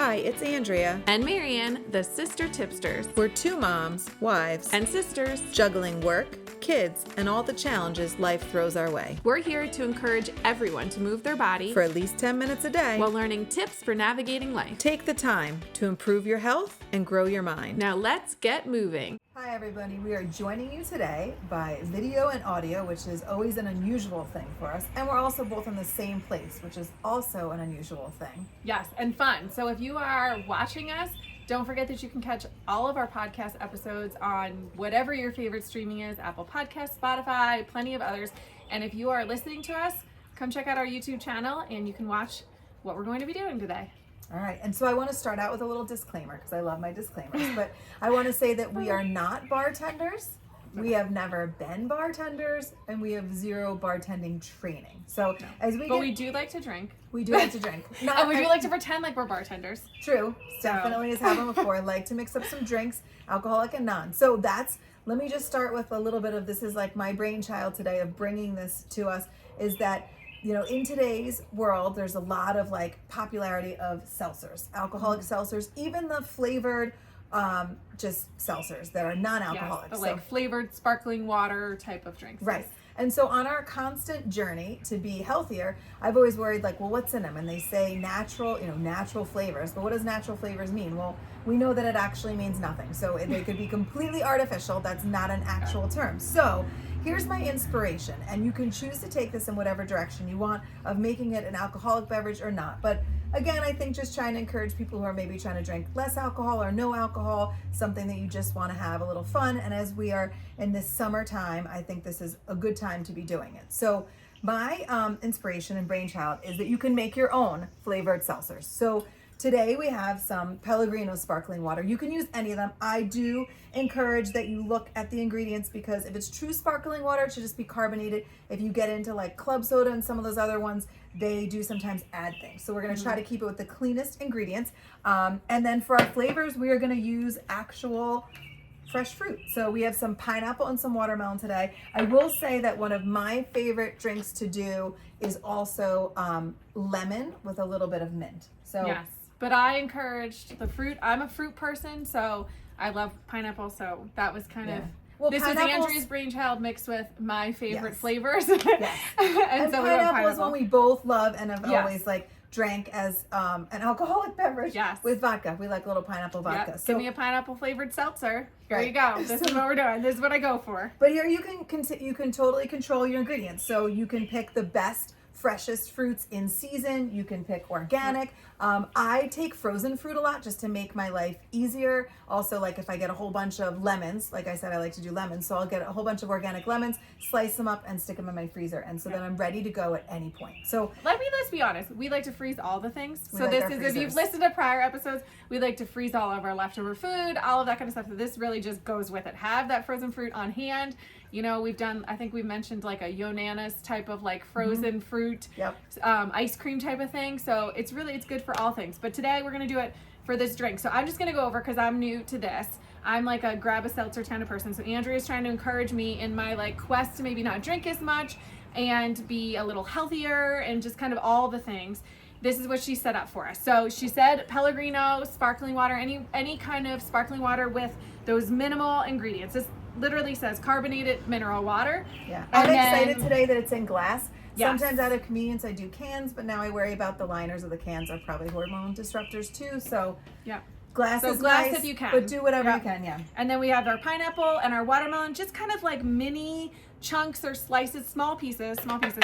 Hi, it's Andrea. And Marianne, the Sister Tipsters. We're two moms, wives, and sisters juggling work, kids, and all the challenges life throws our way. We're here to encourage everyone to move their body for at least 10 minutes a day while learning tips for navigating life. Take the time to improve your health and grow your mind. Now let's get moving. Hi everybody, we are joining you today by video and audio, which is always an unusual thing for us. And we're also both in the same place, which is also an unusual thing. Yes, and fun. So if you are watching us, don't forget that you can catch all of our podcast episodes on whatever your favorite streaming is, Apple Podcasts, Spotify, plenty of others. And if you are listening to us, come check out our YouTube channel and you can watch what we're going to be doing today. All right, and so I want to start out with a little disclaimer because I love my disclaimers, but I want to say that we are not bartenders. We have never been bartenders, and we have zero bartending training. So but we do like to drink. We do like to drink. And we do like to pretend like we're bartenders. True. Definitely has happened before. I like to mix up some drinks, alcoholic and non. So let me just start with a little bit of, this is like my brainchild today of bringing this to us, is that, you know, in today's world, there's a lot of like popularity of seltzers, alcoholic seltzers, even the flavored just seltzers that are non-alcoholic. Yes, like flavored sparkling water type of drinks. Right. And so on our constant journey to be healthier, I've always worried like, well, what's in them? And they say natural flavors. But what does natural flavors mean? Well, we know that it actually means nothing. So they could be completely artificial. That's not an actual term. So here's my inspiration. And you can choose to take this in whatever direction you want of making it an alcoholic beverage or not. But again, I think just trying to encourage people who are maybe trying to drink less alcohol or no alcohol, something that you just want to have a little fun. And as we are in this summertime, I think this is a good time to be doing it. So my inspiration and brainchild is that you can make your own flavored seltzers. So today we have some Pellegrino sparkling water. You can use any of them. I do encourage that you look at the ingredients because if it's true sparkling water, it should just be carbonated. If you get into like club soda and some of those other ones, they do sometimes add things. So we're going to try to keep it with the cleanest ingredients. And then for our flavors, we are going to use actual fresh fruit. So we have some pineapple and some watermelon today. I will say that one of my favorite drinks to do is also lemon with a little bit of mint. So yes, but I encouraged the fruit. I'm a fruit person, so I love pineapple. So that was kind of, well, this was Andrea's brainchild mixed with my favorite flavors. Yes. and so pineapple is one we both love and have always like drank as an alcoholic beverage with vodka. We like a little pineapple vodka. Yep. So give me a pineapple flavored seltzer. Here you go. This is what we're doing. This is what I go for. But here you can totally control your ingredients. So you can pick the best, freshest fruits in season. You can pick organic. I take frozen fruit a lot just to make my life easier. Also, like if I get a whole bunch of lemons, like I said, I like to do lemons. So I'll get a whole bunch of organic lemons, slice them up and stick them in my freezer. And so then I'm ready to go at any point. So let's be honest. We like to freeze all the things. So this is, if you've listened to prior episodes, we like to freeze all of our leftover food, all of that kind of stuff. So this really just goes with it. Have that frozen fruit on hand. You know, I think we mentioned like a Yonana's type of like frozen fruit, ice cream type of thing. So it's good for all things. But today we're going to do it for this drink. So I'm just going to go over because I'm new to this. I'm like a grab a seltzer kind of person. So Andrea's trying to encourage me in my like quest to maybe not drink as much and be a little healthier and just kind of all the things. This is what she set up for us. So she said Pellegrino sparkling water, any kind of sparkling water with those minimal ingredients. This literally says carbonated mineral water. Yeah. I'm excited today that it's in glass. Yes. Sometimes out of convenience I do cans, but now I worry about the liners of the cans are probably hormone disruptors too. So glass is nice, if you can. But do whatever you can, And then we have our pineapple and our watermelon, just kind of like mini chunks or slices, small pieces.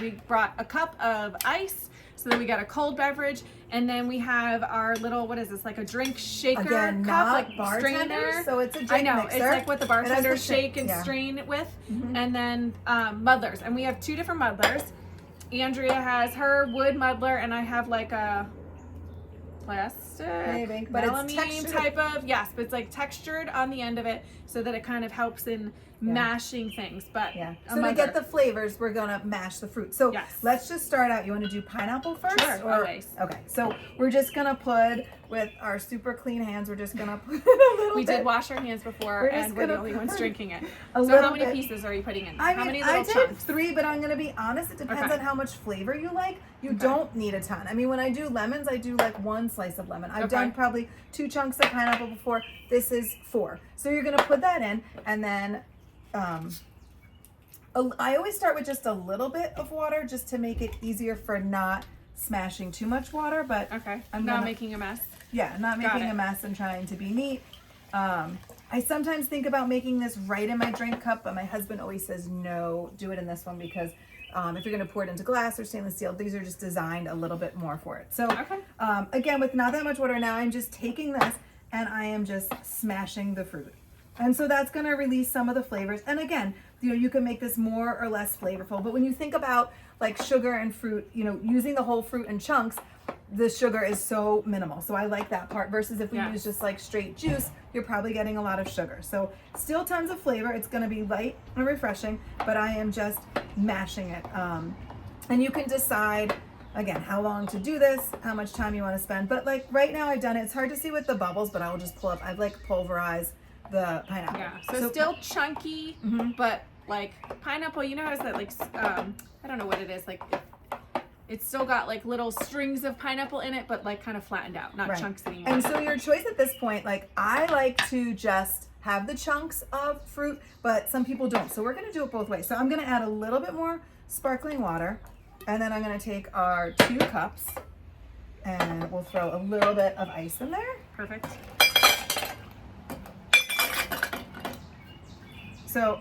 We brought a cup of ice. So then we got a cold beverage, and then we have our little, what is this, like a drink shaker cup, not like strainer. So it's a drink mixer. It's like what the bartenders shake and strain with, and then muddlers. And we have two different muddlers. Andrea has her wood muddler, and I have like a plastic, but melamine type of, but it's like textured on the end of it so that it kind of helps in mashing things. But so to get the flavors, we're gonna mash the fruit. So let's just start out. You want to do pineapple first? Sure, always. Okay, so we're just gonna put, with our super clean hands, we're just gonna put a little We bit. did wash our hands before, and we're the only ones drinking it. So how many pieces are you putting in? I how mean, many little I did chunks? 3, but I'm gonna be honest, it depends on how much flavor you like. You don't need a ton. I mean, when I do lemons, I do like 1 slice of lemon. I've done probably 2 chunks of pineapple before. This is 4. So you're gonna put that in, and then I always start with just a little bit of water just to make it easier for not smashing too much water, but I'm not making a mess. Yeah, not making a mess and trying to be neat. I sometimes think about making this right in my drink cup, but my husband always says, no, do it in this one, because if you're going to pour it into glass or stainless steel, these are just designed a little bit more for it. So again, with not that much water, now I'm just taking this and I am just smashing the fruit. And so that's going to release some of the flavors. And again, you can make this more or less flavorful. But when you think about like sugar and fruit, using the whole fruit in chunks, the sugar is so minimal. So I like that part, versus if we use just like straight juice, you're probably getting a lot of sugar. So still tons of flavor. It's going to be light and refreshing, but I am just mashing it. And you can decide, again, how long to do this, how much time you want to spend. But like right now I've done it. It's hard to see with the bubbles, but I will just pull up. I've like pulverized the pineapple. Yeah, so still chunky, but like pineapple, it has that like, I don't know what it is, like it's still got like little strings of pineapple in it, but like kind of flattened out, not chunks anymore. And so your choice at this point, like I like to just have the chunks of fruit, but some people don't. So we're gonna do it both ways. So I'm gonna add a little bit more sparkling water, and then I'm gonna take our 2 cups and we'll throw a little bit of ice in there. Perfect. So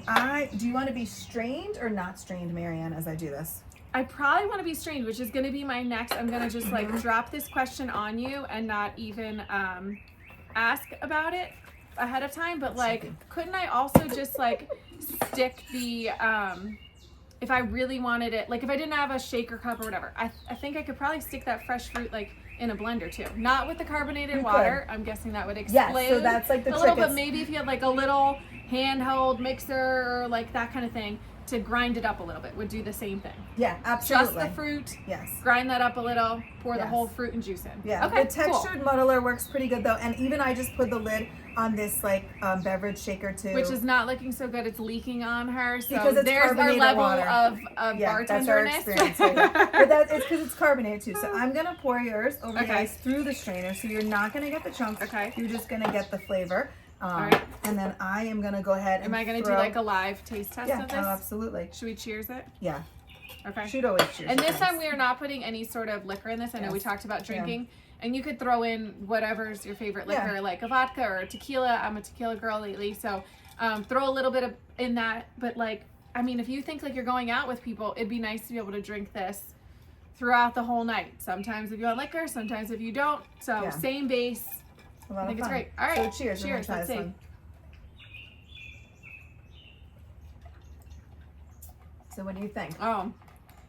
do you want to be strained or not strained, Marianne, as I do this? I probably want to be strained, which is going to be my next. I'm going to just like drop this question on you and not even ask about it ahead of time. But like, couldn't I also just like stick the, if I really wanted it, like if I didn't have a shaker cup or whatever, I think I could probably stick that fresh fruit like in a blender too. Not with the carbonated water. I'm guessing that would explode. Yeah, so that's like the a trick. little, but maybe if you had like a little handheld mixer or like that kind of thing to grind it up a little bit would do the same thing. Yeah, absolutely. Just the fruit. Yes. Grind that up a little, pour the whole fruit and juice in. Yeah. Okay, the textured muddler works pretty good though. And even I just put the lid on this like beverage shaker too. Which is not looking so good. It's leaking on her. So because it's there's our level of bartenderness. That's our experience. But it's because it's carbonated too. So I'm gonna pour yours over the ice through the strainer. So you're not gonna get the chunks. Okay. You're just gonna get the flavor. All right. And then I am gonna go ahead and am I gonna do like a live taste test of this? Yeah, absolutely. Should we cheers it? Yeah. Okay. Should always cheers. And this time we are not putting any sort of liquor in this. I know we talked about drinking. And you could throw in whatever's your favorite liquor, like a vodka or a tequila. I'm a tequila girl lately, so throw a little bit in that. But like, I mean, if you think like you're going out with people, it'd be nice to be able to drink this throughout the whole night. Sometimes if you want liquor, sometimes if you don't. So same base. I think it's great. All right. So cheers. Cheers. Let's see. So what do you think? Oh,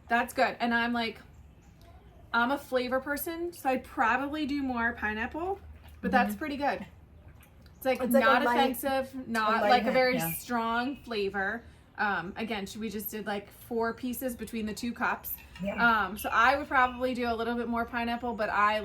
that's good. And I'm a flavor person, so I'd probably do more pineapple, but that's pretty good. It's like not offensive, not like a very strong flavor. Again, we just did like 4 pieces between the 2 cups. Yeah. So I would probably do a little bit more pineapple, but I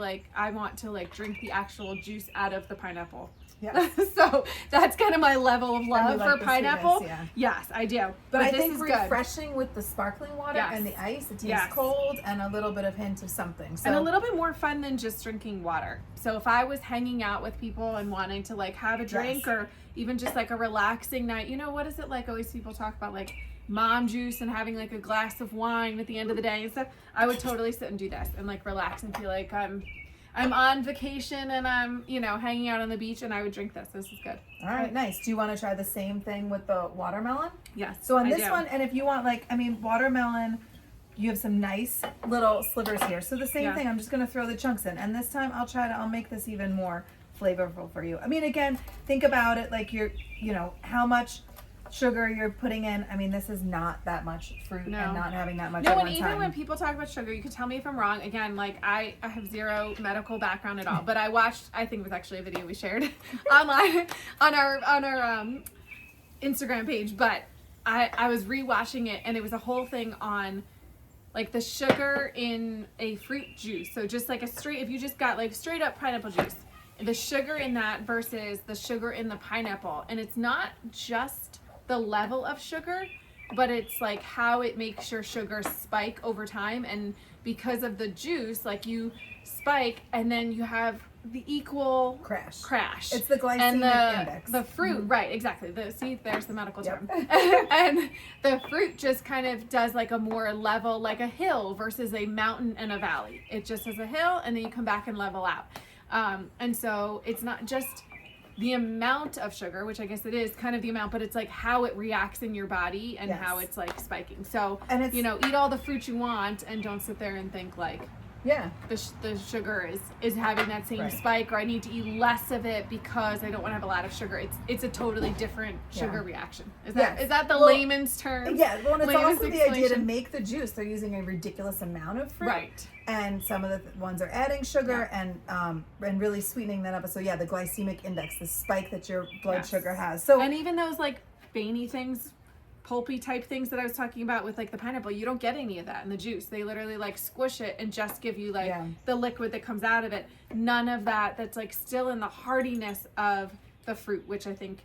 want to like drink the actual juice out of the pineapple. Yeah. So that's kind of my level of love for pineapple. Yes, I do. But I think refreshing with the sparkling water and the ice. It tastes cold and a little bit of hint of something. So. And a little bit more fun than just drinking water. So if I was hanging out with people and wanting to like have a drink or even just like a relaxing night, what is it like? Always people talk about like mom juice and having like a glass of wine at the end of the day and stuff. I would totally sit and do this and like relax and feel like I'm on vacation and I'm, hanging out on the beach, and I would drink this. This is good. All right, nice. Do you want to try the same thing with the watermelon? Yes. So on this one, and if you want watermelon, you have some nice little slivers here. So the same thing, I'm just going to throw the chunks in. And this time I'll make this even more flavorful for you. I mean, again, think about it like how much sugar you're putting in. I mean, this is not that much fruit and not having that much. No, and even when people talk about sugar, you can tell me if I'm wrong. Again, like I have zero medical background at all, but I watched. I think it was actually a video we shared online on our Instagram page, but I was rewatching it, and it was a whole thing on like the sugar in a fruit juice. So just like if you just got like straight up pineapple juice, the sugar in that versus the sugar in the pineapple. And it's not just the level of sugar, but it's like how it makes your sugar spike over time. And because of the juice, like you spike and then you have the equal crash. It's the glycemic index. The fruit, right, exactly. There's the medical term. And the fruit just kind of does like a more level, like a hill versus a mountain and a valley. It just has a hill and then you come back and level out. And so it's not just the amount of sugar, which I guess it is kind of the amount, but it's like how it reacts in your body and how it's like spiking. So, eat all the fruit you want and don't sit there and think like, the sugar is having that same spike, or I need to eat less of it because I don't want to have a lot of sugar. It's a totally different sugar reaction. Is that the layman's term? Yeah, well, and it's also the idea to make the juice. They're using a ridiculous amount of fruit. Right. And some of the ones are adding sugar and really sweetening that up. So the glycemic index, the spike that your blood sugar has. So and even those like veiny things, pulpy type things that I was talking about with like the pineapple, you don't get any of that in the juice. They literally like squish it and just give you like the liquid that comes out of it. None of that's like still in the hardiness of the fruit, which I think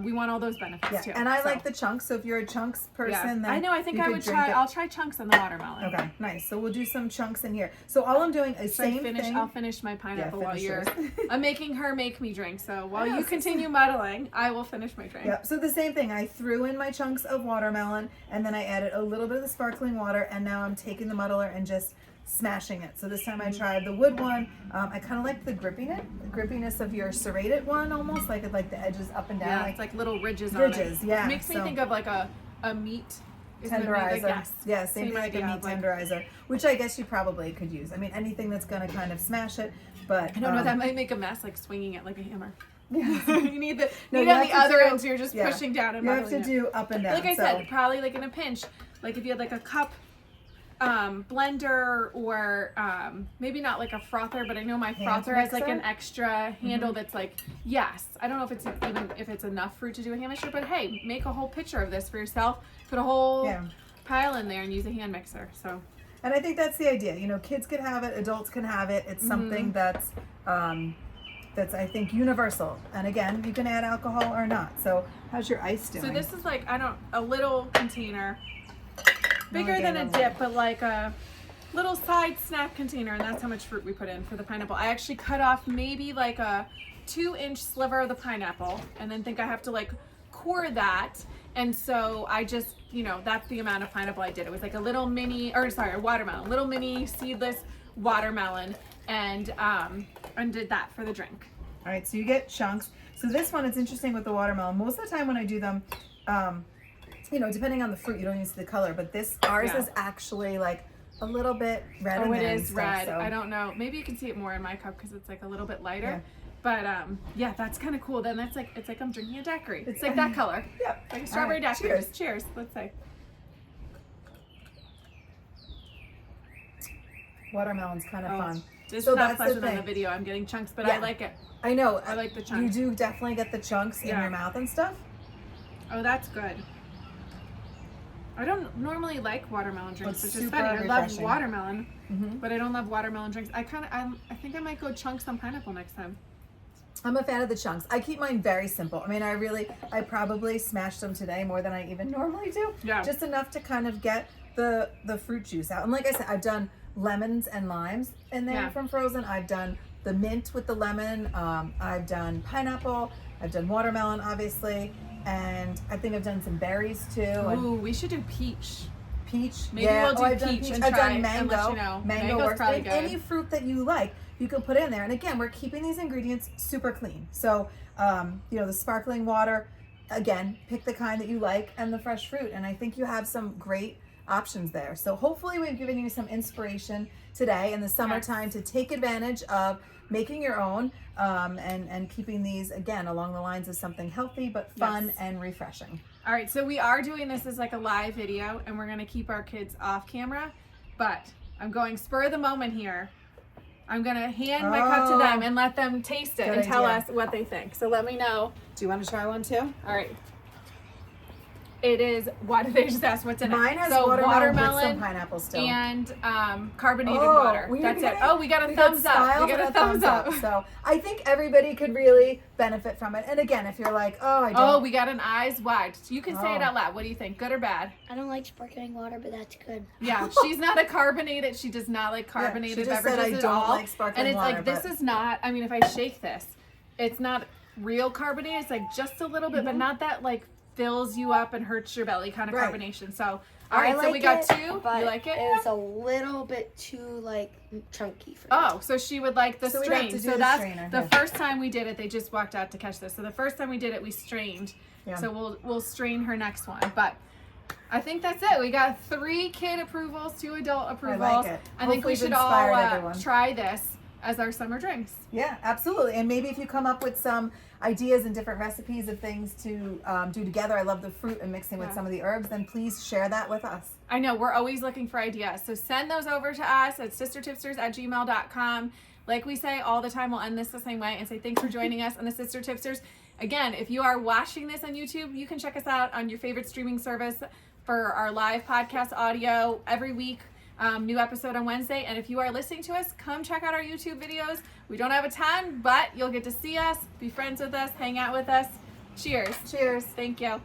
we want all those benefits too. And I like the chunks. So if you're a chunks person, then I know. I think I would try. I'll try chunks on the watermelon. Okay, nice. So we'll do some chunks in here. So all I'm doing is thing. I'll finish my pineapple while you're. I'm making her make me drink. So while you continue muddling, I will finish my drink. Yep. So the same thing. I threw in my chunks of watermelon, and then I added a little bit of the sparkling water, and now I'm taking the muddler and just smashing it. So this time I tried the wood one. I kind of like the grippiness of your serrated one, almost like the edges up and down. Yeah, it's like little ridges on it. Yeah. It makes me think of like a meat tenderizer. Same thing, like a meat tenderizer, which I guess you probably could use. I mean, anything that's going to kind of smash it, but I don't know, that might make a mess, like swinging it like a hammer. Yeah. You need the on the other end, so you're just pushing down and you have to do up and down. Like I said, probably like in a pinch, like if you had like a cup blender or maybe not like a frother, but I know my frother has like an extra handle that's like, I don't know if it's enough fruit to do a hand mixer, but hey, make a whole pitcher of this for yourself, put a whole pile in there and use a hand mixer. So, and I think that's the idea. Kids can have it, adults can have it. It's something that's I think universal. And again, you can add alcohol or not. So how's your ice doing? So this is like a little container. Bigger than a dip, but like a little side snack container, and that's how much fruit we put in for the pineapple. I actually cut off maybe like a 2-inch sliver of the pineapple, and then think I have to like core that. And so I just, that's the amount of pineapple I did. It was like a watermelon, little mini seedless watermelon, and did that for the drink. All right, so you get chunks. So this one, it's interesting with the watermelon. Most of the time when I do them, depending on the fruit, you don't use the color, but ours is actually like a little bit red. Oh, it is red. So. I don't know. Maybe you can see it more in my cup because it's like a little bit lighter. Yeah. But that's kind of cool. Then it's like I'm drinking a daiquiri. It's like that color. Yep. Like a strawberry daiquiri. Cheers. Let's say. Watermelon's kind of fun. This is not pleasant on the video. I'm getting chunks, but I like it. I know. I like the chunks. You do definitely get the chunks in your mouth and stuff. Oh, that's good. I don't normally like watermelon drinks, which is funny. I love watermelon, but I don't love watermelon drinks. I think I might go chunks on pineapple next time. I'm a fan of the chunks. I keep mine very simple. I mean, I probably smashed them today more than I even normally do. Yeah. Just enough to kind of get the fruit juice out. And like I said, I've done lemons and limes in there from frozen. I've done the mint with the lemon. I've done pineapple. I've done watermelon, obviously. And I think I've done some berries too. Ooh, we should do peach. Maybe we'll do peach and try. I've done mango. Mango Mango's works. Probably good. Any fruit that you like, you can put in there. And again, we're keeping these ingredients super clean. So, the sparkling water, again, pick the kind that you like, and the fresh fruit. And I think you have some great options there. So hopefully we've given you some inspiration today in the summertime to take advantage of making your own and keeping these, again, along the lines of something healthy but fun and refreshing. All right, so we are doing this as like a live video, and we're going to keep our kids off camera, but I'm going spur of the moment here. I'm going to hand my cup to them and let them taste it and tell us what they think. So let me know. Do you want to try one too? All right. It is, why did they just ask what's in it? Mine has so watermelon with some pineapple still. And carbonated water. That's it. Oh, we got a thumbs up. We got a thumbs up. So I think everybody could really benefit from it. And again, if you're like, oh, I don't. Oh, we got an eyes wide. You can say it out loud. What do you think? Good or bad? I don't like sparkling water, but that's good. Yeah, she's not a carbonated. She does not like carbonated beverages said, I at don't all. like sparkling and it's water, like, this is not, I mean, if I shake this, it's not real carbonated. It's like just a little bit, but not that like fills you up and hurts your belly kind of carbonation. So, all right, so we got two. You like it? It's a little bit too like chunky for me. Oh, so she would like the strain. So that's the first time we did it. They just walked out to catch this. So the first time we did it, we strained. Yeah. So we'll strain her next one. But I think that's it. We got 3 kid approvals, 2 adult approvals. I like it. I think we should all try this as our summer drinks. Yeah, absolutely. And maybe if you come up with some ideas and different recipes of things to do together. I love the fruit and mixing with some of the herbs. Then please share that with us. I know. We're always looking for ideas. So send those over to us at sistertipsters@gmail.com. Like we say all the time, we'll end this the same way and say thanks for joining us on the Sister Tipsters. Again, if you are watching this on YouTube, you can check us out on your favorite streaming service for our live podcast audio every week. New episode on Wednesday. And if you are listening to us, come check out our YouTube videos. We don't have a ton, but you'll get to see us, be friends with us, hang out with us. Cheers. Cheers. Thank you.